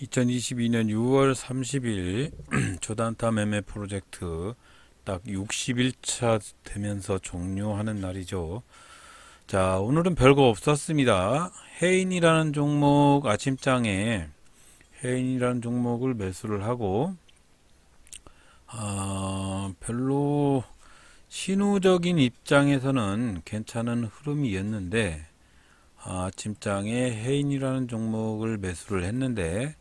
2022년 6월 30일 조단타 매매 프로젝트 딱 60일차 되면서 종료하는 날이죠. 자, 오늘은 별거 없었습니다. 해인이라는 종목 아침장에 해인이라는 종목을 매수를 하고 별로 신호적인 입장에서는 괜찮은 흐름이었는데 아침장에 해인이라는 종목을 매수를 했는데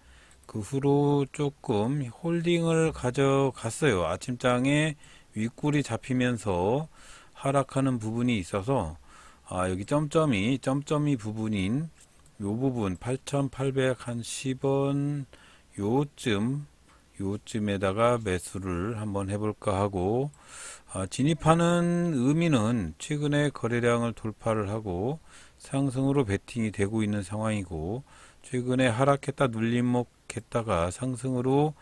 그 후로 조금 홀딩을 가져갔어요. 아침장에 윗골이 잡히면서 하락하는 부분이 있어서 여기 점점이 부분인 요 부분 8,810원 요쯤에다가 매수를 한번 해볼까 하고 진입하는 의미는 최근에 거래량을 돌파를 하고 상승으로 베팅이 되고 있는 상황이고 최근에 하락했다 눌림목했다가 상승으로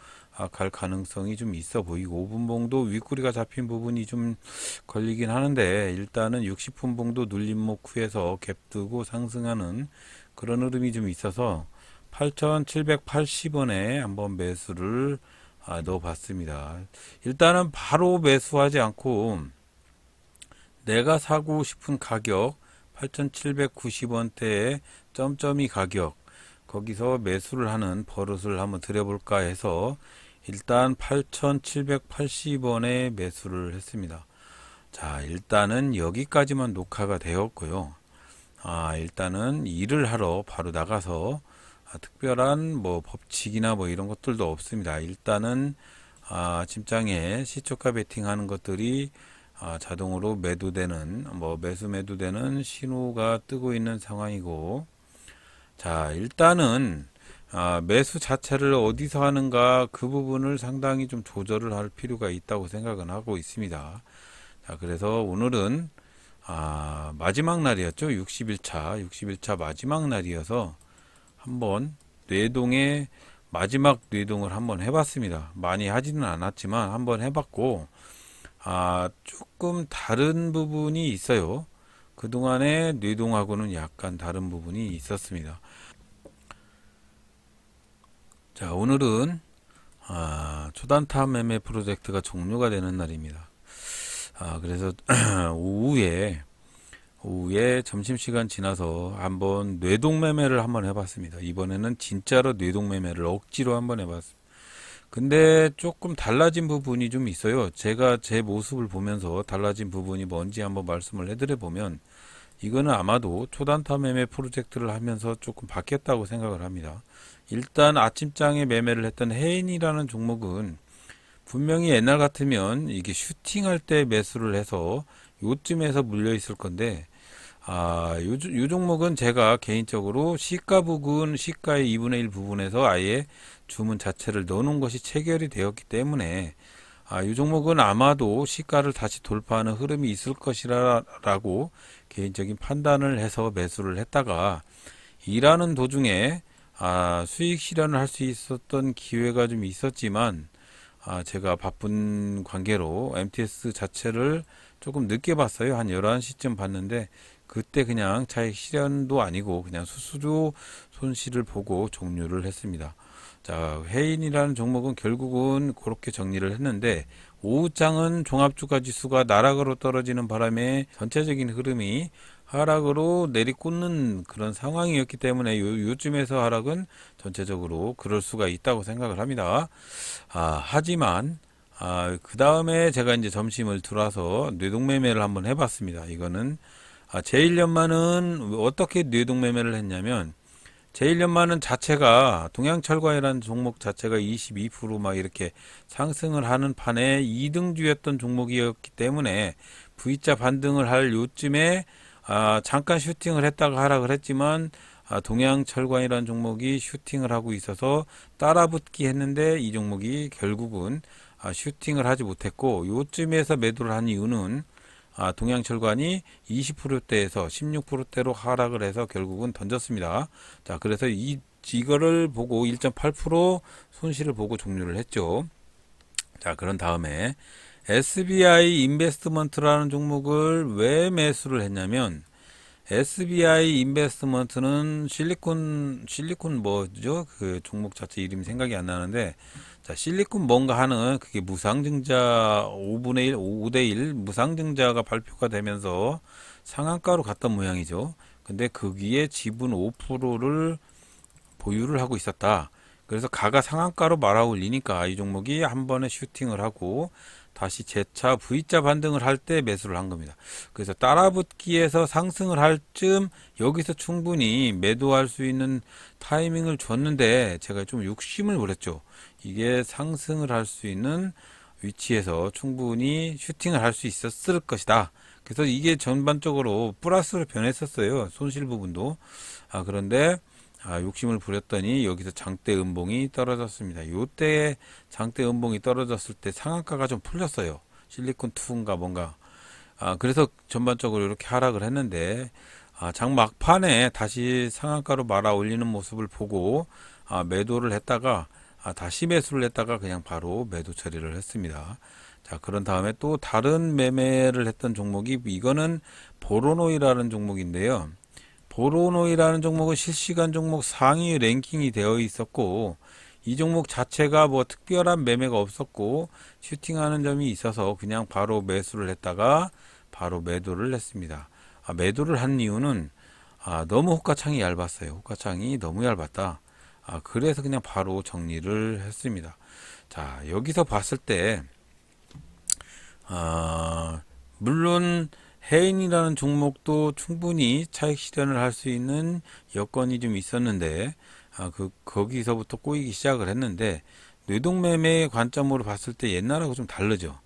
갈 가능성이 좀 있어 보이고 5분봉도 윗꼬리가 잡힌 부분이 좀 걸리긴 하는데 일단은 60분봉도 눌림목 후에서 갭뜨고 상승하는 그런 흐름이 좀 있어서 8,780원에 한번 매수를 넣어봤습니다. 일단은 바로 매수하지 않고 내가 사고 싶은 가격 8,790원대의 점점이 가격 거기서 매수를 하는 버릇을 한번 들여볼까 해서 일단 8,780원에 매수를 했습니다. 자, 일단은 여기까지만 녹화가 되었고요. 일단은 일을 하러 바로 나가서 특별한 뭐 법칙이나 뭐 이런 것들도 없습니다. 일단은 아침장에 시초가 베팅하는 것들이 자동으로 매도되는 매수 매도되는 신호가 뜨고 있는 상황이고 자 일단은 매수 자체를 어디서 하는가 그 부분을 상당히 좀 조절을 할 필요가 있다고 생각은 하고 있습니다. 자 그래서 오늘은 마지막 날이었죠. 60일차 마지막 날이어서 한번 뇌동의 마지막 뇌동을 한번 해봤습니다. 많이 하지는 않았지만 한번 해봤고 조금 다른 부분이 있어요. 그동안의 뇌동하고는 약간 다른 부분이 있었습니다. 자, 오늘은 초단타 매매 프로젝트가 종료가 되는 날입니다. 그래서 오후에 점심시간 지나서 한번 뇌동 매매를 한번 해봤습니다. 이번에는 진짜로 뇌동 매매를 억지로 한번 해봤습니다. 근데 조금 달라진 부분이 좀 있어요. 제가 제 모습을 보면서 달라진 부분이 뭔지 한번 말씀을 해드려 보면 이거는 아마도 초단타 매매 프로젝트를 하면서 조금 바뀌었다고 생각을 합니다. 일단 아침장에 매매를 했던 해인이라는 종목은 분명히 옛날 같으면 이게 슈팅할 때 매수를 해서 요쯤에서 물려 있을 건데 요 종목은 제가 개인적으로 시가의 2분의 1 부분에서 아예 주문 자체를 넣어놓은 것이 체결이 되었기 때문에 이 종목은 아마도 시가를 다시 돌파하는 흐름이 있을 것이라고 개인적인 판단을 해서 매수를 했다가 일하는 도중에 수익 실현을 할 수 있었던 기회가 좀 있었지만 제가 바쁜 관계로 MTS 자체를 조금 늦게 봤어요. 한 11시쯤 봤는데 그때 그냥 차익 실현도 아니고 그냥 수수료 손실을 보고 종료를 했습니다. 자, 해인이라는 종목은 결국은 그렇게 정리를 했는데 오후장은 종합주가 지수가 나락으로 떨어지는 바람에 전체적인 흐름이 하락으로 내리꽂는 그런 상황이었기 때문에 요쯤에서 하락은 전체적으로 그럴 수가 있다고 생각을 합니다. 하지만 그 다음에 제가 이제 점심을 들어와서 뇌동매매를 한번 해봤습니다. 이거는 제1년만은 어떻게 뇌동매매를 했냐면 제1년만은 자체가 동양철과이라는 종목 자체가 22%막 이렇게 상승을 하는 판에 2등주였던 종목이었기 때문에 V자 반등을 할 요쯤에 잠깐 슈팅을 했다가 하락을 했지만 동양철관이라는 종목이 슈팅을 하고 있어서 따라붙기 했는데 이 종목이 결국은 슈팅을 하지 못했고 요쯤에서 매도를 한 이유는 동양철관이 20%대에서 16%대로 하락을 해서 결국은 던졌습니다. 자, 그래서 이거를 보고 1.8% 손실을 보고 종료를 했죠. 자, 그런 다음에 SBI 인베스트먼트라는 종목을 왜 매수를 했냐면 SBI 인베스트먼트는 실리콘 뭐죠? 그 종목 자체 이름이 생각이 안 나는데, 자, 실리콘 뭔가 하는 그게 무상증자 5분의 1, 5대 1 무상증자가 발표가 되면서 상한가로 갔던 모양이죠. 근데 거기에 지분 5%를 보유를 하고 있었다. 그래서 가가 상한가로 말아 올리니까 이 종목이 한 번에 슈팅을 하고 다시 재차 V자 반등을 할 때 매수를 한 겁니다. 그래서 따라붙기에서 상승을 할 쯤 여기서 충분히 매도할 수 있는 타이밍을 줬는데 제가 좀 욕심을 부렸죠. 이게 상승을 할 수 있는 위치에서 충분히 슈팅을 할 수 있었을 것이다. 그래서 이게 전반적으로 플러스로 변했었어요. 손실 부분도. 그런데 욕심을 부렸더니 여기서 장대 음봉이 떨어졌습니다. 요때 장대 음봉이 떨어졌을 때 상한가가 좀 풀렸어요. 실리콘2인가 뭔가. 그래서 전반적으로 이렇게 하락을 했는데, 장 막판에 다시 상한가로 말아 올리는 모습을 보고, 매도를 했다가, 다시 매수를 했다가 그냥 바로 매도 처리를 했습니다. 자, 그런 다음에 또 다른 매매를 했던 종목이, 이거는 보로노이라는 종목인데요. 보로노이라는 종목은 실시간 종목 상위 랭킹이 되어 있었고, 이 종목 자체가 뭐 특별한 매매가 없었고, 슈팅하는 점이 있어서 그냥 바로 매수를 했다가 바로 매도를 했습니다. 매도를 한 이유는 너무 호가창이 얇았어요. 호가창이 너무 얇았다. 그래서 그냥 바로 정리를 했습니다. 자, 여기서 봤을 때 물론 해인이라는 종목도 충분히 차익 실현을 할 수 있는 여건이 좀 있었는데, 거기서부터 꼬이기 시작을 했는데, 뇌동매매의 관점으로 봤을 때 옛날하고 좀 다르죠.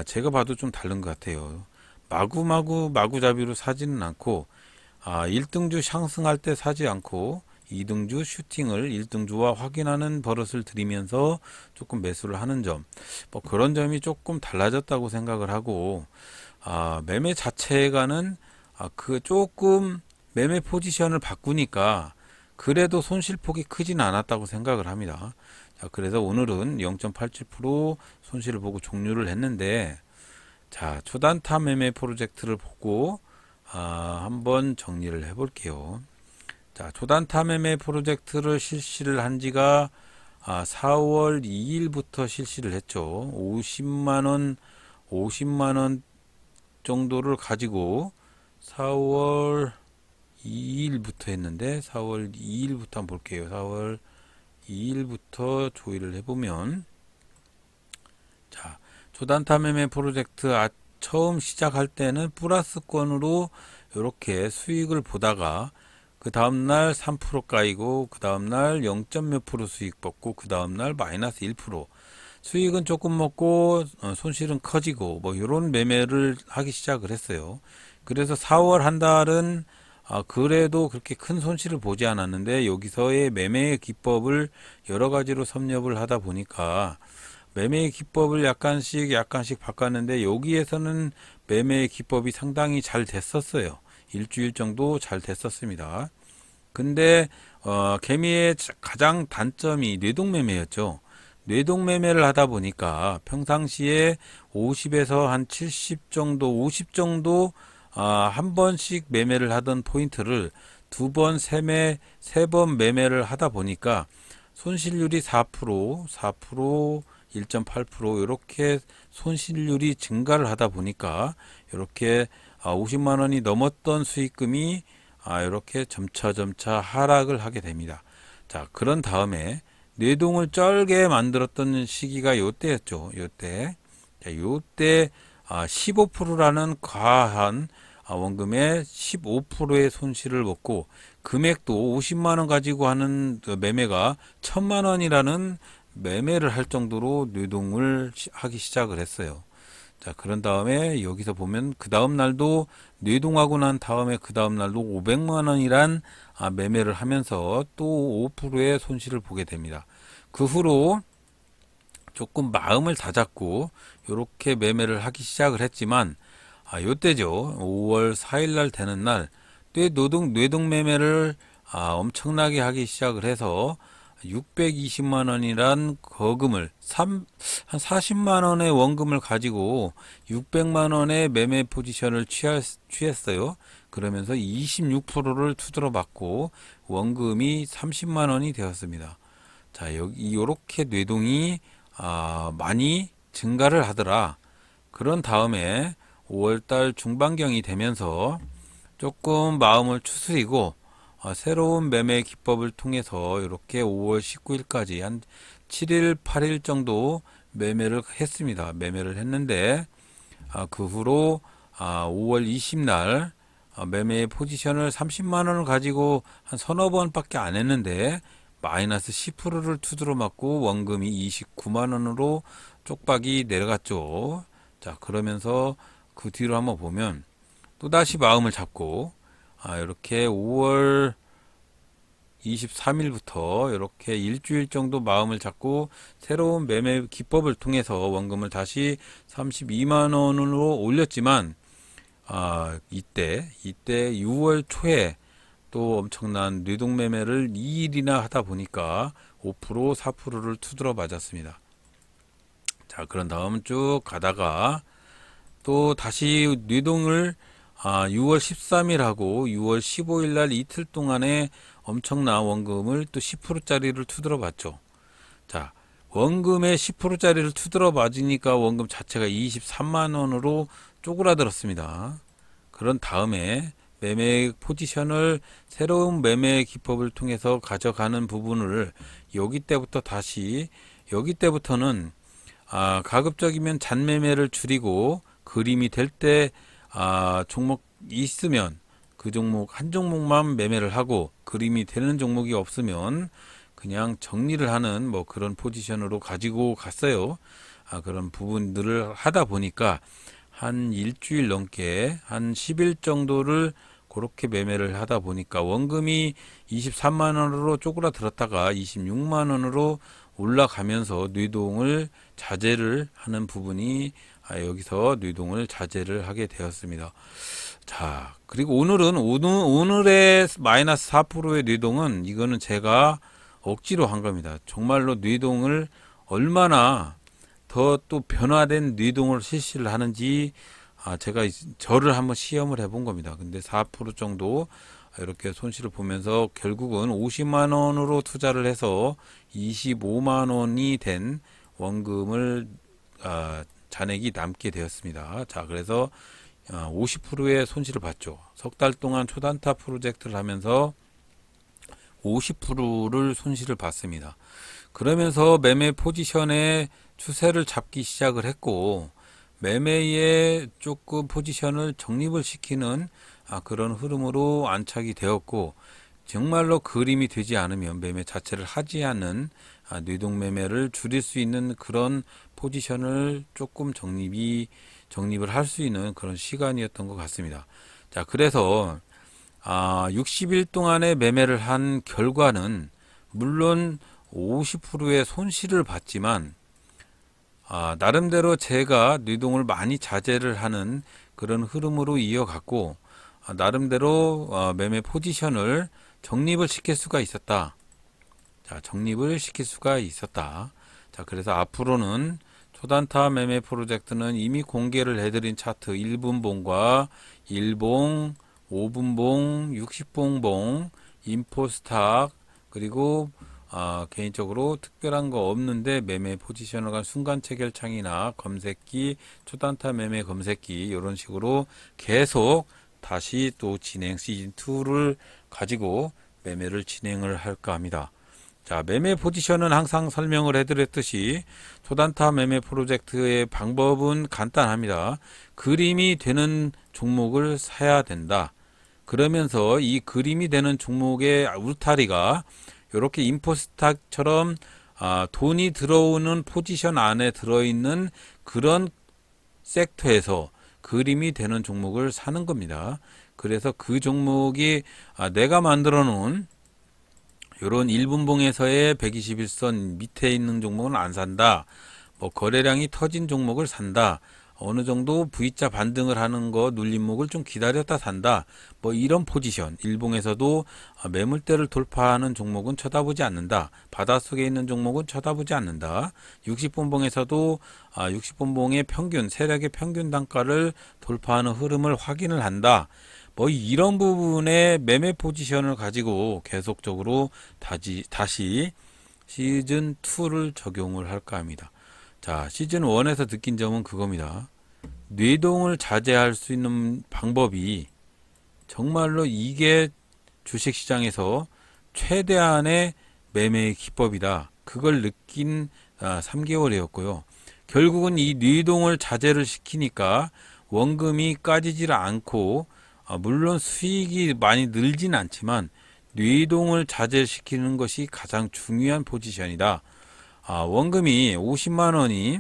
제가 봐도 좀 다른 것 같아요. 마구잡이로 사지는 않고, 1등주 상승할 때 사지 않고, 2등주 슈팅을 1등주와 확인하는 버릇을 들이면서 조금 매수를 하는 점, 뭐 그런 점이 조금 달라졌다고 생각을 하고, 매매 자체가는 그 조금 매매 포지션을 바꾸니까 그래도 손실폭이 크진 않았다고 생각을 합니다. 자, 그래서 오늘은 0.87% 손실을 보고 종료를 했는데, 자, 초단타 매매 프로젝트를 보고 한번 정리를 해 볼게요. 자, 초단타 매매 프로젝트를 실시를 한 지가 4월 2일부터 실시를 했죠. 50만 원 정도를 가지고 4월 2일부터 했는데, 4월 2일부터 한번 볼게요. 4월 2일부터 조회를 해보면, 자, 초단타 매매 프로젝트 처음 시작할 때는 플러스권으로 이렇게 수익을 보다가 그 다음날 3% 까이고, 그 다음날 0. 몇 프로 수익 받고, 그 다음날 마이너스 1%. 수익은 조금 먹고 손실은 커지고 뭐 이런 매매를 하기 시작을 했어요. 그래서 4월 한 달은 그래도 그렇게 큰 손실을 보지 않았는데, 여기서의 매매의 기법을 여러 가지로 섭렵을 하다 보니까 매매의 기법을 약간씩 바꿨는데, 여기에서는 매매의 기법이 상당히 잘 됐었어요. 일주일 정도 잘 됐었습니다. 근데 개미의 가장 단점이 뇌동매매였죠. 뇌동매매를 하다 보니까 평상시에 50에서 한 70 정도, 50 정도 한 번씩 매매를 하던 포인트를 두 번, 세 번 매매를 하다 보니까 손실률이 4%, 1.8% 이렇게 손실률이 증가를 하다 보니까 이렇게 50만 원이 넘었던 수익금이 이렇게 점차 하락을 하게 됩니다. 자, 그런 다음에 뇌동을 쩔게 만들었던 시기가 요때였죠. 요때. 자, 요때 15%라는 과한 원금의 15%의 손실을 먹고, 금액도 50만 원 가지고 하는 매매가 1000만 원이라는 매매를 할 정도로 뇌동을 하기 시작을 했어요. 자, 그런 다음에 여기서 보면 그 다음 날도 뇌동하고 난 다음에 그 다음 날도 500만 원이란 매매를 하면서 또 5%의 손실을 보게 됩니다. 그 후로 조금 마음을 다잡고 이렇게 매매를 하기 시작을 했지만, 요때죠. 5월 4일 날 되는 날 뇌동 매매를 엄청나게 하기 시작을 해서 620만 원이란 거금을 한 40만 원의 원금을 가지고 600만 원의 매매 포지션을 취했어요. 그러면서 26%를 투자로 받고 원금이 30만 원이 되었습니다. 자, 여기 요렇게 뇌동이 많이 증가를 하더라. 그런 다음에 5월달 중반경이 되면서 조금 마음을 추스리고 새로운 매매 기법을 통해서 이렇게 5월 19일까지 한 7일, 8일 정도 매매를 했습니다. 매매를 했는데 그 후로 5월 20날 매매 포지션을 30만 원을 가지고 한 서너 번밖에 안 했는데 마이너스 10%를 투자로 맞고 원금이 29만 원으로 쪽박이 내려갔죠. 자, 그러면서 그 뒤로 한번 보면 또다시 마음을 잡고 이렇게 5월 23일부터 이렇게 일주일 정도 마음을 잡고 새로운 매매 기법을 통해서 원금을 다시 32만 원으로 올렸지만 이때 6월 초에 또 엄청난 뇌동 매매를 2일이나 하다 보니까 5% 4%를 투들어 맞았습니다. 자, 그런 다음 쭉 가다가 또 다시 뇌동을 6월 13일하고 6월 15일 날 이틀 동안에 엄청난 원금을 또 10%짜리를 투들어 봤죠. 자, 원금에 10%짜리를 투들어 맞으니까 원금 자체가 23만 원으로 쪼그라들었습니다. 그런 다음에 매매 포지션을 새로운 매매 기법을 통해서 가져가는 부분을 여기 때부터는 가급적이면 잔매매를 줄이고 그림이 될 때 종목 있으면 그 종목 한 종목만 매매를 하고 그림이 되는 종목이 없으면 그냥 정리를 하는 뭐 그런 포지션으로 가지고 갔어요. 그런 부분들을 하다 보니까 한 일주일 넘게 한 10일 정도를 그렇게 매매를 하다 보니까 원금이 23만 원으로 쪼그라들었다가 26만 원으로 올라가면서 뇌동을 자제를 하는 부분이 여기서 뇌동을 자제를 하게 되었습니다. 자, 그리고 오늘의 마이너스 4%의 뇌동은 이거는 제가 억지로 한 겁니다. 정말로 뇌동을 얼마나 더 또 변화된 뇌동을 실시를 하는지 제가 저를 한번 시험을 해본 겁니다. 근데 4% 정도 이렇게 손실을 보면서 결국은 50만 원으로 투자를 해서 25만 원이 된 원금을 잔액이 남게 되었습니다. 자, 그래서 50%의 손실을 봤죠. 석 달 동안 초단타 프로젝트를 하면서 50%를 손실을 봤습니다. 그러면서 매매 포지션의 추세를 잡기 시작을 했고 매매에 조금 포지션을 정립을 시키는 그런 흐름으로 안착이 되었고 정말로 그림이 되지 않으면 매매 자체를 하지 않는 뇌동 매매를 줄일 수 있는 그런 포지션을 조금 정립을 할 수 있는 그런 시간이었던 것 같습니다. 자, 그래서 60일 동안의 매매를 한 결과는 물론 50%의 손실을 봤지만 나름대로 제가 뇌동을 많이 자제를 하는 그런 흐름으로 이어갔고 나름대로 매매 포지션을 정립을 시킬 수가 있었다. 자, 정립을 시킬 수가 있었다. 자, 그래서 앞으로는 초단타 매매 프로젝트는 이미 공개를 해드린 차트 1분봉과 1봉, 5분봉, 60봉봉, 인포스탁, 그리고 개인적으로 특별한 거 없는데 매매 포지션을 간 순간 체결창이나 검색기, 초단타 매매 검색기 이런 식으로 계속 다시 또 진행 시즌2를 가지고 매매를 진행을 할까 합니다. 자, 매매 포지션은 항상 설명을 해드렸듯이 초단타 매매 프로젝트의 방법은 간단합니다. 그림이 되는 종목을 사야 된다. 그러면서 이 그림이 되는 종목의 울타리가 이렇게 인포스탁처럼 돈이 들어오는 포지션 안에 들어있는 그런 섹터에서 그림이 되는 종목을 사는 겁니다. 그래서 그 종목이 내가 만들어 놓은 이런 1분봉에서의 121선 밑에 있는 종목은 안 산다. 뭐 거래량이 터진 종목을 산다. 어느 정도 V자 반등을 하는 거 눌림목을 좀 기다렸다 산다. 뭐 이런 포지션. 일봉에서도 매물대를 돌파하는 종목은 쳐다보지 않는다. 바닷속에 있는 종목은 쳐다보지 않는다. 60분봉에서도 60분봉의 평균, 세력의 평균 단가를 돌파하는 흐름을 확인을 한다. 뭐 이런 부분의 매매 포지션을 가지고 계속적으로 다시 시즌 2를 적용을 할까 합니다. 자, 시즌 1에서 느낀 점은 그겁니다. 뇌동을 자제할 수 있는 방법이 정말로 이게 주식시장에서 최대한의 매매의 기법이다. 그걸 느낀 3개월이었고요. 결국은 이 뇌동을 자제를 시키니까 원금이 까지질 않고 물론 수익이 많이 늘진 않지만 뇌동을 자제시키는 것이 가장 중요한 포지션이다. 원금이 50만 원이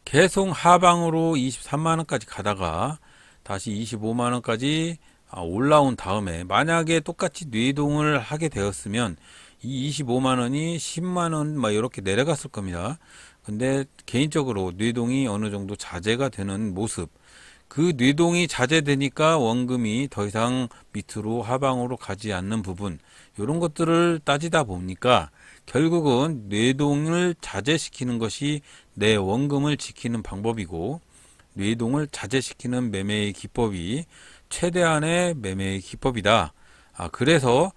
계속 하방으로 23만 원까지 가다가 다시 25만 원까지 올라온 다음에 만약에 똑같이 뇌동을 하게 되었으면 이 25만 원이 10만 원 막 이렇게 내려갔을 겁니다. 근데 개인적으로 뇌동이 어느 정도 자제가 되는 모습, 그 뇌동이 자제되니까 원금이 더 이상 밑으로 하방으로 가지 않는 부분, 이런 것들을 따지다 보니까 결국은 뇌동을 자제시키는 것이 내 원금을 지키는 방법이고, 뇌동을 자제시키는 매매의 기법이 최대한의 매매의 기법이다. 그래서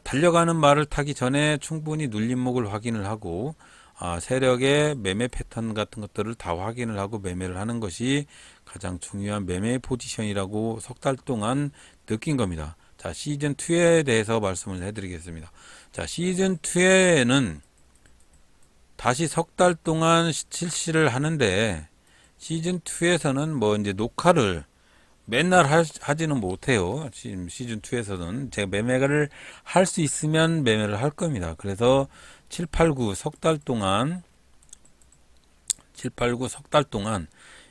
달려가는 말을 타기 전에 충분히 눌림목을 확인을 하고 세력의 매매 패턴 같은 것들을 다 확인을 하고 매매를 하는 것이 가장 중요한 매매 포지션이라고 석 달 동안 느낀 겁니다. 자, 시즌 2에 대해서 말씀을 해드리겠습니다. 자, 시즌 2에는 다시 석 달 동안 실시를 하는데, 시즌 2에서는 뭐 이제 녹화를 맨날 하지는 못해요. 지금 시즌 2에서는 제가 매매를 할 수 있으면 매매를 할 겁니다. 그래서 7, 8, 9 석 달 동안 7, 8, 9 석 달 동안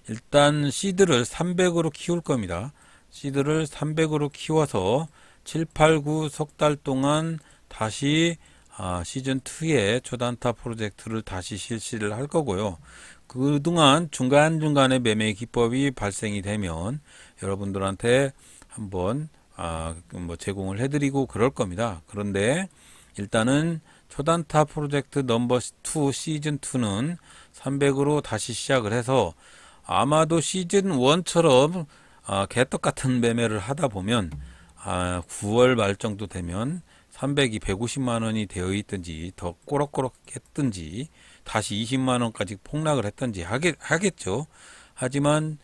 일단 시드를 300으로 키울 겁니다. 시드를 300으로 키워서 7, 8, 9 석 달 동안 다시 시즌 2의 초단타 프로젝트를 다시 실시를 할 거고요. 그동안 중간중간에 매매 기법이 발생이 되면 여러분들한테 한번 뭐 제공을 해드리고 그럴 겁니다. 그런데 일단은 초단타 프로젝트 넘버 2 시즌 2는 300으로 다시 시작을 해서 아마도 시즌 1처럼 개떡 같은 매매를 하다 보면 9월 말 정도 되면 300이 150만 원이 되어 있든지 더 꼬럭꼬럭 했든지 다시 20만 원까지 폭락을 했든지 하겠죠. 하지만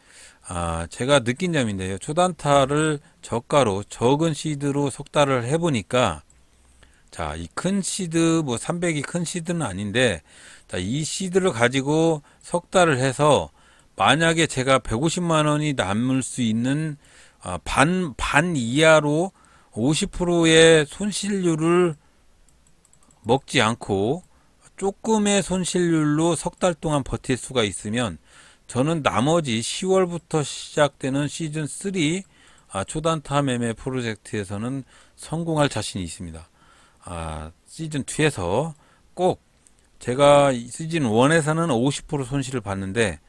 제가 느낀 점인데요. 초단타를 저가로 적은 시드로 석 달을 해보니까 자, 이 큰 시드 뭐 300이 큰 시드는 아닌데 자, 이 시드를 가지고 석 달을 해서 만약에 제가 150만 원이 남을 수 있는 반 이하로 50%의 손실률을 먹지 않고 조금의 손실률로 석 달 동안 버틸 수가 있으면 저는 나머지 10월부터 시작되는 시즌 3 초단타 매매 프로젝트에서는 성공할 자신이 있습니다. 시즌 2에서 꼭 제가 시즌 1에서는 50% 손실을 봤는데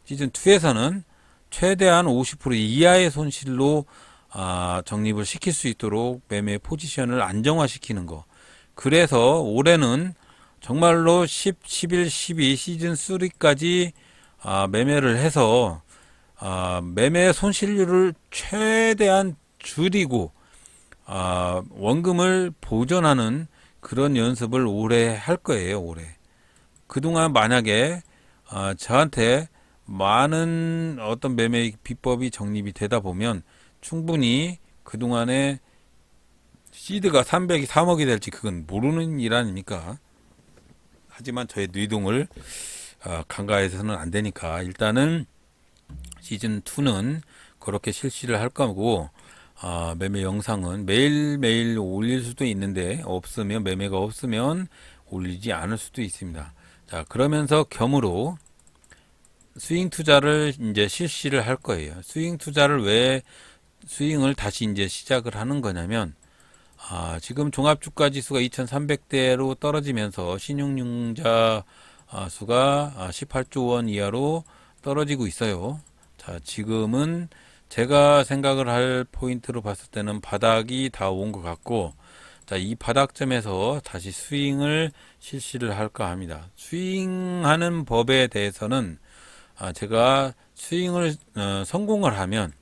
시즌 2에서는 최대한 50% 이하의 손실로 적립을 시킬 수 있도록 매매 포지션을 안정화시키는 거. 그래서 올해는 정말로 10, 11, 12 시즌 3까지 매매를 해서 매매 손실률을 최대한 줄이고 원금을 보존하는 그런 연습을 올해 할 거예요. 올해. 그동안 만약에 저한테 많은 어떤 매매 비법이 적립이 되다 보면 충분히 그동안에 시드가 300이 3억이 될지 그건 모르는 일 아닙니까? 하지만 저의 뇌동을 간과해서는 안 되니까 일단은 시즌 2는 그렇게 실시를 할 거고 매매 영상은 매일매일 올릴 수도 있는데 매매가 없으면 올리지 않을 수도 있습니다. 자, 그러면서 겸으로 스윙 투자를 이제 실시를 할 거예요. 스윙 투자를 왜 스윙을 다시 이제 시작을 하는 거냐면 지금 종합주가 지수가 2300대로 떨어지면서 신용융자 수가 18조 원 이하로 떨어지고 있어요. 자, 지금은 제가 생각을 할 포인트로 봤을 때는 바닥이 다 온 것 같고, 자, 이 바닥점에서 다시 스윙을 실시를 할까 합니다. 스윙하는 법에 대해서는 제가 스윙을 성공을 하면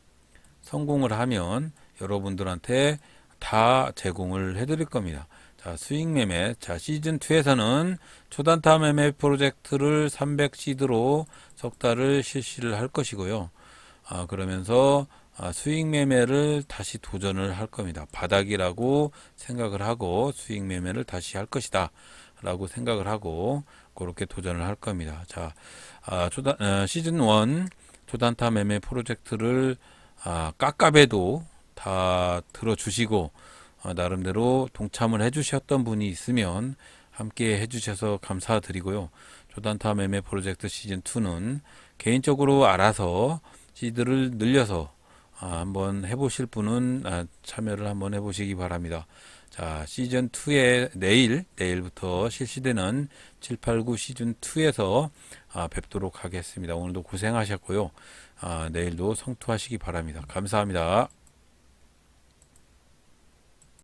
성공을 하면 여러분들한테 다 제공을 해드릴 겁니다. 자, 수익 매매. 자, 시즌 2에서는 초단타 매매 프로젝트를 300시드로 석 달을 실시를 할 것이고요. 그러면서 수익 매매를 다시 도전을 할 겁니다. 바닥이라고 생각을 하고 수익 매매를 다시 할 것이다 라고 생각을 하고 그렇게 도전을 할 겁니다. 자, 시즌 1 초단타 매매 프로젝트를 깝깝해도 다 들어주시고 나름대로 동참을 해주셨던 분이 있으면 함께 해주셔서 감사드리고요. 초단타 매매 프로젝트 시즌 2는 개인적으로 알아서 시드를 늘려서 한번 해보실 분은 참여를 한번 해보시기 바랍니다. 자, 시즌 2에 내일부터 실시되는 789 시즌 2에서 뵙도록 하겠습니다. 오늘도 고생하셨고요. 내일도 성투하시기 바랍니다. 감사합니다.